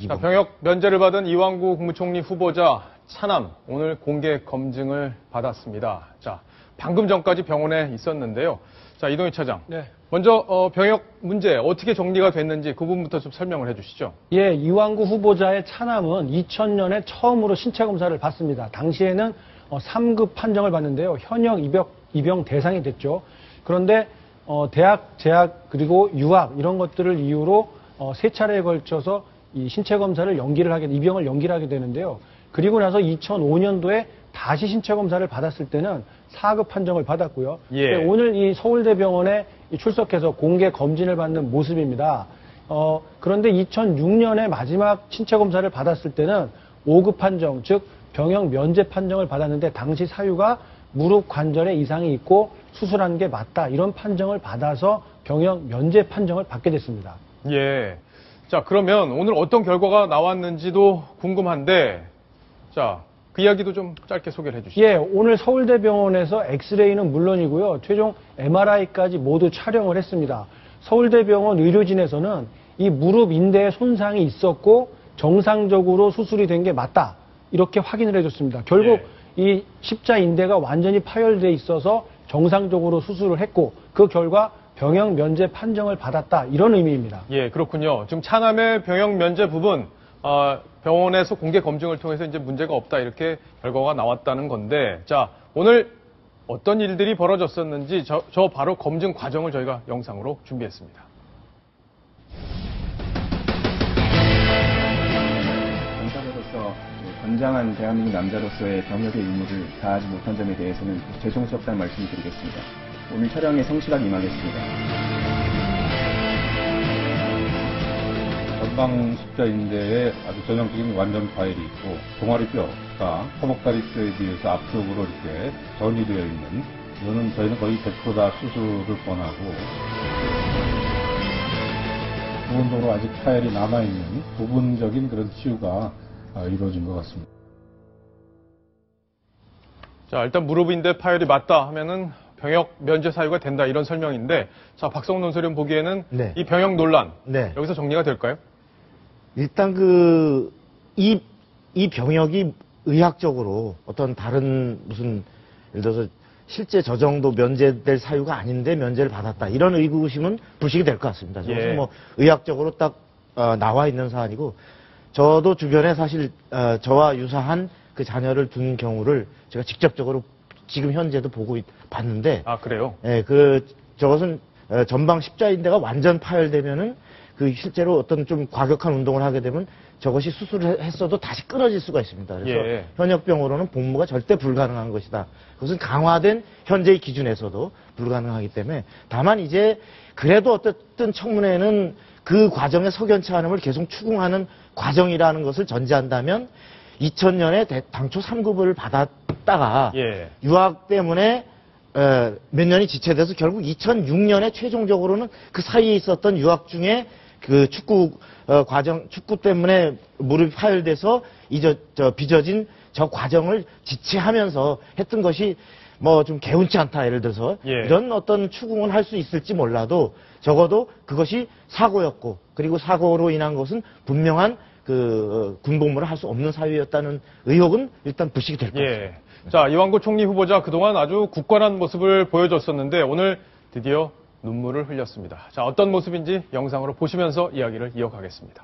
자, 병역 면제를 받은 이완구 국무총리 후보자 차남 오늘 공개 검증을 받았습니다. 자, 방금 전까지 병원에 있었는데요. 자, 이동희 차장. 네. 먼저 병역 문제 어떻게 정리가 됐는지 그 부분부터 좀 설명을 해주시죠. 예, 이완구 후보자의 차남은 2000년에 처음으로 신체 검사를 받습니다. 당시에는 3급 판정을 받는데요. 현역 입영 대상이 됐죠. 그런데 대학 재학 그리고 유학 이런 것들을 이유로 세 차례에 걸쳐서 이 신체 검사를 입영을 연기를 하게 되는데요. 그리고 나서 2005년도에 다시 신체 검사를 받았을 때는 4급 판정을 받았고요. 예. 오늘 이 서울대병원에 출석해서 공개 검진을 받는 모습입니다. 그런데 2006년에 마지막 신체 검사를 받았을 때는 5급 판정, 즉 병역 면제 판정을 받았는데 당시 사유가 무릎 관절에 이상이 있고 수술한 게 맞다 이런 판정을 받아서 병역 면제 판정을 받게 됐습니다. 예. 자, 그러면 오늘 어떤 결과가 나왔는지도 궁금한데, 자, 그 이야기도 좀 짧게 소개를 해주시죠. 예, 오늘 서울대병원에서 엑스레이는 물론이고요. 최종 MRI까지 모두 촬영을 했습니다. 서울대병원 의료진에서는 이 무릎 인대에 손상이 있었고 정상적으로 수술이 된 게 맞다. 이렇게 확인을 해줬습니다. 결국 이 십자 인대가 완전히 파열돼 있어서 정상적으로 수술을 했고 그 결과 병역 면제 판정을 받았다. 이런 의미입니다. 예, 그렇군요. 지금 차남의 병역 면제 부분 병원에서 공개 검증을 통해서 이제 문제가 없다 이렇게 결과가 나왔다는 건데, 자, 오늘 어떤 일들이 벌어졌었는지 저 바로 검증 과정을 저희가 영상으로 준비했습니다. 당사자로서 건장한 대한민국 남자로서의 병역의 의무를 다하지 못한 점에 대해서는 죄송스럽다는 말씀을 드리겠습니다. 오늘 촬영에 성실하게 임하겠습니다. 전방 십자인대에 아주 전형적인 완전 파열이 있고 종아리뼈가 허벅다리뼈에 비해서 앞쪽으로 이렇게 전이되어 있는, 이거는 저희는 거의 100% 다 수술을 권하고, 부분적으로 아직 파열이 남아있는 부분적인 그런 치유가 이루어진 것 같습니다. 자, 일단 무릎인대 파열이 맞다 하면은 병역 면제 사유가 된다 이런 설명인데, 자, 박성훈 논설위원 보기에는 네. 이 병역 논란 네. 여기서 정리가 될까요? 일단 이 병역이 의학적으로 어떤 다른 무슨 예를 들어서 실제 저 정도 면제될 사유가 아닌데 면제를 받았다 이런 의구심은 불식이 될 것 같습니다. 저것은 예. 뭐 의학적으로 딱 나와 있는 사안이고, 저도 주변에 사실 저와 유사한 그 자녀를 둔 경우를 제가 직접적으로 지금 현재도 봤는데, 아, 그래요? 예, 저것은 전방 십자인대가 완전 파열되면은 실제로 어떤 좀 과격한 운동을 하게 되면 저것이 수술을 했어도 다시 끊어질 수가 있습니다. 그래서 예. 현역병으로는 복무가 절대 불가능한 것이다. 그것은 강화된 현재의 기준에서도 불가능하기 때문에, 다만 이제 그래도 어쨌든 청문회는 그 과정의 석연치 않음을 계속 추궁하는 과정이라는 것을 전제한다면 2000년에 당초 3급을 받았다가 유학 때문에 몇 년이 지체돼서 결국 2006년에 최종적으로는 그 사이에 있었던 유학 중에 그 축구 때문에 무릎이 파열돼서 빚어진 저 과정을 지체하면서 했던 것이 뭐 좀 개운치 않다. 예를 들어서 이런 어떤 추궁은 할 수 있을지 몰라도 적어도 그것이 사고였고, 그리고 사고로 인한 것은 분명한 군복무를 할 수 없는 사유였다는 의혹은 일단 불식이 될 것 같습니다. 자, 이완구 총리 후보자 그동안 아주 굳건한 모습을 보여줬었는데 오늘 드디어 눈물을 흘렸습니다. 자, 어떤 모습인지 영상으로 보시면서 이야기를 이어가겠습니다.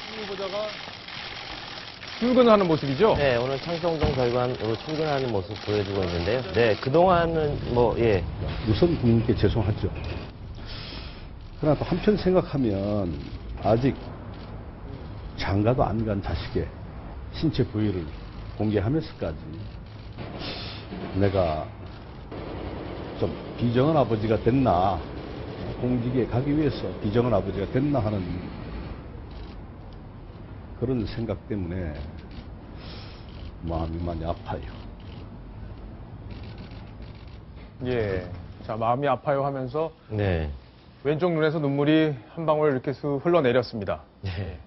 총리 후보자가 출근하는 모습이죠? 네, 오늘 창성동 별관으로 출근하는 모습 보여주고 있는데요. 네, 그동안은 우선 국민께 죄송하죠. 그러나 또 한편 생각하면 아직 장가도 안 간 자식의 신체 부위를 공개하면서까지 내가 좀 비정한 아버지가 됐나, 공직에 가기 위해서 비정한 아버지가 됐나 하는 그런 생각 때문에 마음이 많이 아파요. 예. 자, 마음이 아파요 하면서 왼쪽 눈에서 눈물이 한 방울 이렇게 쑥 흘러내렸습니다. 네.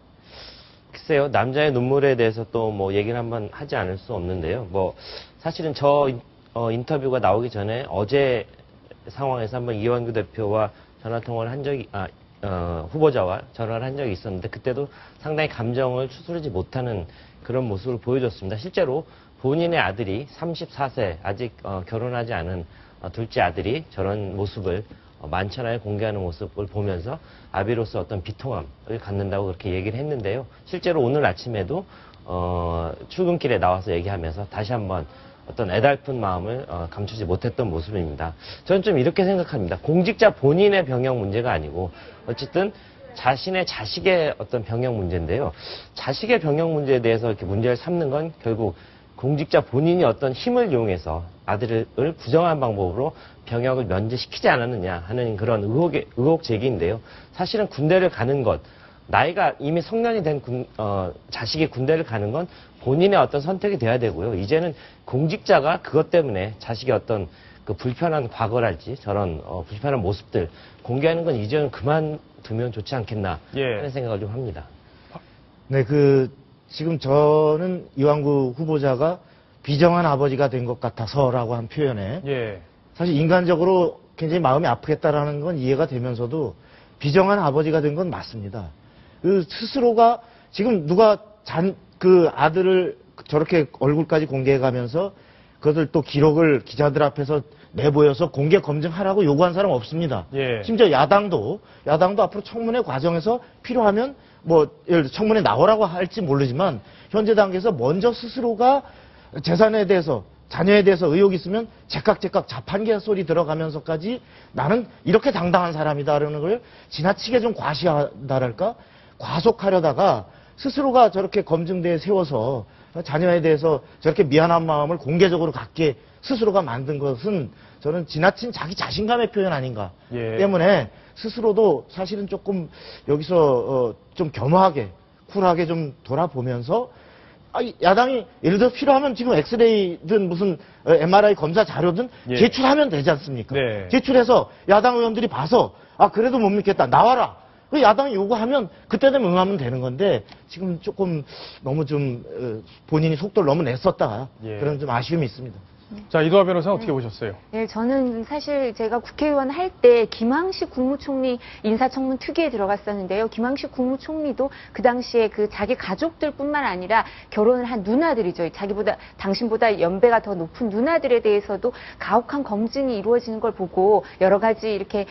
글쎄요, 남자의 눈물에 대해서 또 뭐 얘기를 한번 하지 않을 수 없는데요. 사실은 저 인터뷰가 나오기 전에 어제 상황에서 한번 이완규 대표와 전화 통화를 한 적이, 후보자와 전화를 한 적이 있었는데 그때도 상당히 감정을 추스르지 못하는 그런 모습을 보여줬습니다. 실제로 본인의 아들이 34세 아직 결혼하지 않은 둘째 아들이 저런 모습을 만천하에 공개하는 모습을 보면서 아비로서 어떤 비통함을 갖는다고 그렇게 얘기를 했는데요. 실제로 오늘 아침에도 출근길에 나와서 얘기하면서 다시 한번 어떤 애달픈 마음을 감추지 못했던 모습입니다. 저는 좀 이렇게 생각합니다. 공직자 본인의 병역 문제가 아니고 어쨌든 자신의 자식의 어떤 병역 문제인데요. 자식의 병역 문제에 대해서 이렇게 문제를 삼는 건 결국 공직자 본인이 어떤 힘을 이용해서 아들을 부정한 방법으로 병역을 면제시키지 않았느냐 하는 그런 의혹 제기인데요. 사실은 군대를 가는 것, 나이가 이미 성년이 된 자식이 군대를 가는 건 본인의 어떤 선택이 돼야 되고요. 이제는 공직자가 그것 때문에 자식의 어떤 그 불편한 과거랄지 저런 불편한 모습들 공개하는 건 이제는 그만두면 좋지 않겠나 하는 생각을 좀 합니다. 네, 지금 저는 이완구 후보자가 비정한 아버지가 된 것 같아서라고 한 표현에 사실 인간적으로 굉장히 마음이 아프겠다라는 건 이해가 되면서도 비정한 아버지가 된 건 맞습니다. 스스로가 지금 누가 그 아들을 저렇게 얼굴까지 공개해가면서 그것을 또 기록을 기자들 앞에서 내보여서 공개 검증하라고 요구한 사람 없습니다. 심지어 야당도 앞으로 청문회 과정에서 필요하면 예를 들어 청문회 나오라고 할지 모르지만 현재 단계에서 먼저 스스로가 재산에 대해서 자녀에 대해서 의혹이 있으면 제깍 자판기 소리 들어가면서까지 나는 이렇게 당당한 사람이다라는 걸 지나치게 좀 과시하다랄까 과속하려다가 스스로가 저렇게 검증대에 세워서 자녀에 대해서 저렇게 미안한 마음을 공개적으로 갖게 스스로가 만든 것은 저는 지나친 자기 자신감의 표현 아닌가 때문에 스스로도 사실은 조금 여기서 좀 겸허하게 쿨하게 좀 돌아보면서 야당이 예를 들어 필요하면 지금 엑스레이든 무슨 MRI 검사 자료든 제출하면 되지 않습니까? 제출해서 야당 의원들이 봐서 그래도 못 믿겠다 나와라. 야당이 요구하면 그때 되면 응하면 되는 건데 지금 조금 너무 좀 본인이 속도를 너무 냈었다 그런 좀 아쉬움이 있습니다. 자, 이도하 변호사 어떻게 보셨어요? 네, 저는 사실 제가 국회의원 할 때 김황식 국무총리 인사청문 특위에 들어갔었는데요. 김황식 국무총리도 그 당시에 자기 가족들뿐만 아니라 결혼을 한 누나들이죠. 당신보다 연배가 더 높은 누나들에 대해서도 가혹한 검증이 이루어지는 걸 보고 여러 가지 이렇게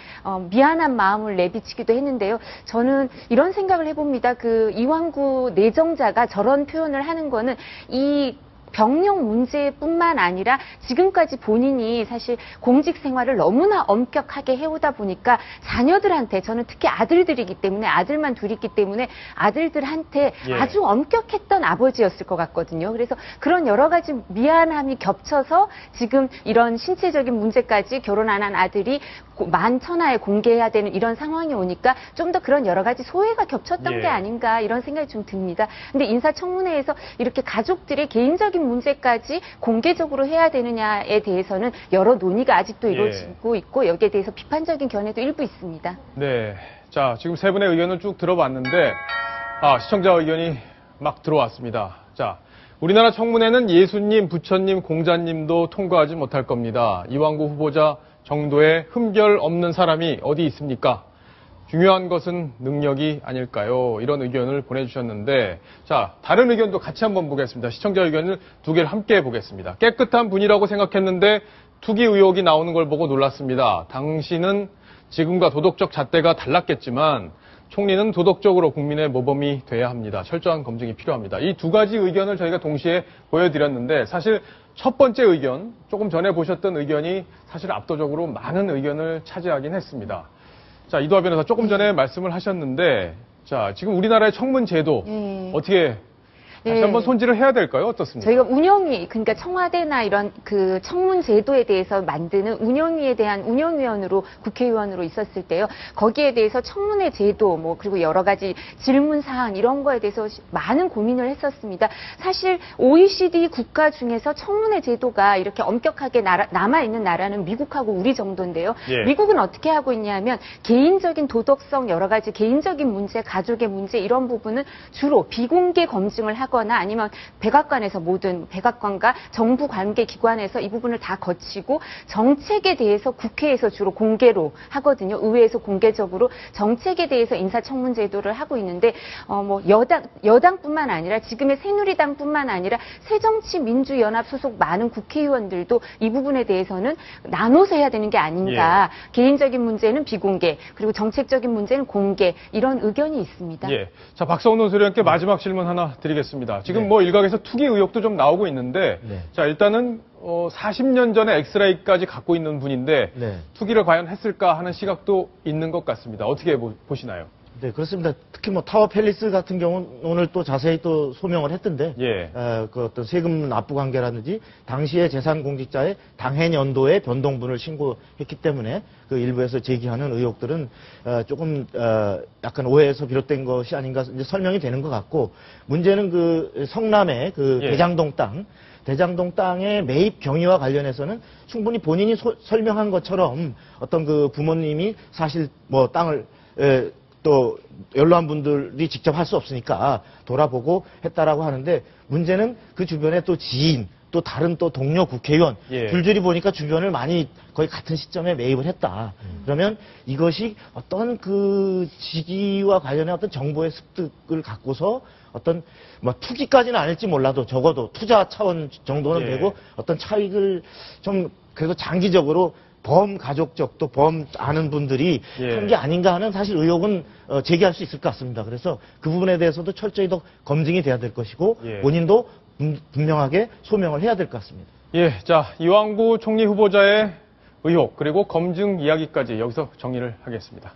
미안한 마음을 내비치기도 했는데요. 저는 이런 생각을 해봅니다. 이완구 내정자가 저런 표현을 하는 거는 이 병역 문제뿐만 아니라 지금까지 본인이 사실 공직 생활을 너무나 엄격하게 해오다 보니까 자녀들한테 저는 특히 아들들이기 때문에 아들만 둘 있기 때문에 아들들한테 아주 엄격했던 아버지였을 것 같거든요. 그래서 그런 여러 가지 미안함이 겹쳐서 지금 이런 신체적인 문제까지 결혼 안 한 아들이 만천하에 공개해야 되는 이런 상황이 오니까 좀 더 그런 여러 가지 소외가 겹쳤던 게 아닌가 이런 생각이 좀 듭니다. 근데 인사청문회에서 이렇게 가족들의 개인적인 문제까지 공개적으로 해야 되느냐에 대해서는 여러 논의가 아직도 이루어지고 있고 여기에 대해서 비판적인 견해도 일부 있습니다. 네. 자, 지금 세 분의 의견을 쭉 들어봤는데 시청자 의견이 막 들어왔습니다. 자, 우리나라 청문회는 예수님, 부처님, 공자님도 통과하지 못할 겁니다. 이완구 후보자 정도의 흠결 없는 사람이 어디 있습니까? 중요한 것은 능력이 아닐까요? 이런 의견을 보내주셨는데, 자, 다른 의견도 같이 한번 보겠습니다. 시청자 의견을 두 개를 함께 보겠습니다. 깨끗한 분이라고 생각했는데 투기 의혹이 나오는 걸 보고 놀랐습니다. 당신은 지금과 도덕적 잣대가 달랐겠지만 총리는 도덕적으로 국민의 모범이 돼야 합니다. 철저한 검증이 필요합니다. 이 두 가지 의견을 저희가 동시에 보여드렸는데 사실 첫 번째 의견, 조금 전에 보셨던 의견이 사실 압도적으로 많은 의견을 차지하긴 했습니다. 자, 이도하 변호사 조금 전에 말씀을 하셨는데, 자, 지금 우리나라의 청문 제도 어떻게 다시 한번 손질을 해야 될까요? 어떻습니까? 저희가 그러니까 청와대나 이런 청문 제도에 대해서 만드는 운영위에 대한 운영위원으로 국회의원으로 있었을 때요. 거기에 대해서 청문회 제도 그리고 여러 가지 질문 사항 이런 거에 대해서 많은 고민을 했었습니다. 사실 OECD 국가 중에서 청문회 제도가 이렇게 엄격하게 남아 있는 나라는 미국하고 우리 정도인데요. 미국은 어떻게 하고 있냐면 개인적인 도덕성 여러 가지 개인적인 문제, 가족의 문제 이런 부분은 주로 비공개 검증을 하고 하거나 아니면 백악관에서 모든 백악관과 정부 관계 기관에서 이 부분을 다 거치고 정책에 대해서 국회에서 주로 공개로 하거든요. 의회에서 공개적으로 정책에 대해서 인사청문 제도를 하고 있는데 뭐 여당뿐만 아니라 지금의 새누리당뿐만 아니라 새정치민주연합 소속 많은 국회의원들도 이 부분에 대해서는 나눠서 해야 되는 게 아닌가. 개인적인 문제는 비공개, 그리고 정책적인 문제는 공개, 이런 의견이 있습니다. 예. 자, 박성훈 논설위원께 마지막 질문 하나 드리겠습니다. 지금 뭐 일각에서 투기 의혹도 좀 나오고 있는데, 자, 일단은 40년 전에 엑스레이까지 갖고 있는 분인데 투기를 과연 했을까 하는 시각도 있는 것 같습니다. 어떻게 보시나요? 네, 그렇습니다. 특히 뭐 타워 팰리스 같은 경우는 오늘 또 자세히 또 소명을 했던데, 그 어떤 세금 납부 관계라든지 당시의 재산 공직자의 당해 연도의 변동분을 신고했기 때문에 그 일부에서 제기하는 의혹들은 조금 약간 오해에서 비롯된 것이 아닌가 이제 설명이 되는 것 같고, 문제는 그 성남의 그 대장동 땅의 매입 경위와 관련해서는 충분히 본인이 설명한 것처럼 어떤 그 부모님이 사실 뭐 땅을 또 연로한 분들이 직접 할 수 없으니까 돌아보고 했다라고 하는데, 문제는 그 주변에 또 지인, 또 다른 또 동료 국회의원 줄줄이 보니까 주변을 많이 거의 같은 시점에 매입을 했다. 그러면 이것이 어떤 그 직위와 관련해 어떤 정보의 습득을 갖고서 어떤 뭐 투기까지는 아닐지 몰라도 적어도 투자 차원 정도는 되고 어떤 차익을 좀 그래도 장기적으로 범 가족적 또 범 아는 분들이 한 게 아닌가 하는 사실 의혹은 제기할 수 있을 것 같습니다. 그래서 그 부분에 대해서도 철저히 더 검증이 돼야 될 것이고 본인도 분명하게 소명을 해야 될 것 같습니다. 예, 자, 이왕구 총리 후보자의 의혹 그리고 검증 이야기까지 여기서 정리를 하겠습니다.